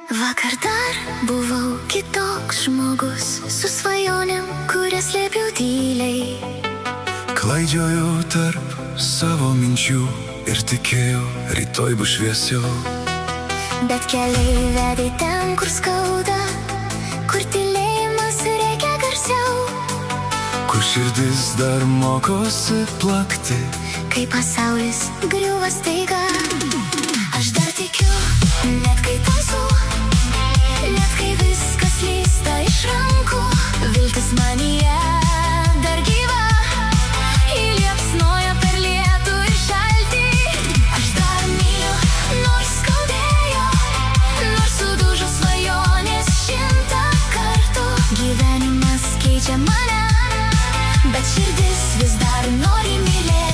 Vakar dar buvau kitoks žmogus, su svajonėm, kurias slėpiau tyliai. Klaidžiojau tarp savo minčių ir tikėjau, rytoj bus šviesiau. Bet keliai vedė ten, kur skauda, kur tylėjimas reikia garsiau, Kur širdis dar mokosi plakti, kai pasaulis griūva staiga. Aš dar tikiu, net kai tamsu, net kai viskas slysta iš rankų. Viltis manyje dar gyva, ji liepsnoja per lietų ir šaltį. Aš dar myliu, nors skaudėjo, nors sudužo svajonės 100 kartų. Gyvenimas keičia mane, bet širdis vis dar nori mylėt.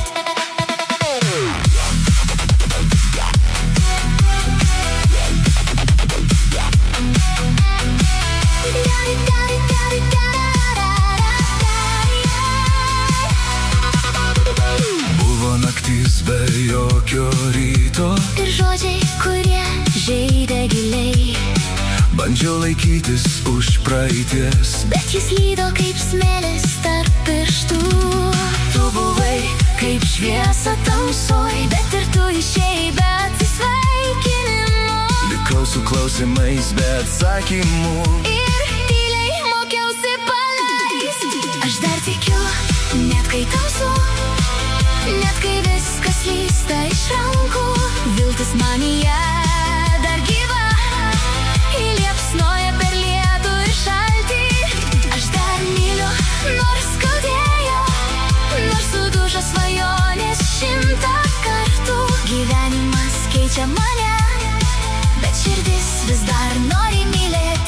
Buvo naktis be jokio ryto, Ir žodžiai, kurie žeidė giliai, bandžiau laikytis už praeities. bet jis lydo kaip smėlis tarp pirštų. Tu buvai kaip šviesa tamsoj, bet ir tu išėjai be atsisveikinimo. Likau su klausimais be atsakymų. Ir tyliai mokiausi paleist. Aš dar tikiu, net kai tamsu, net kai viskas slysta iš rankų. Viltis manyje dar gyva, ji liepsnoja per lietų ir šaltį. Aš dar myliu, nors skaudėjo, nors sudužo svajonės 100 kartų. Gyvenimas keičia mane, bet širdis vis dar nori mylėt.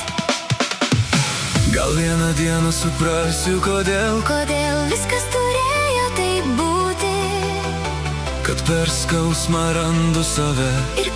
Gal vieną dieną suprasiu, kodėl Viskas turėjo taip būti, kad per skausmą randu save. ir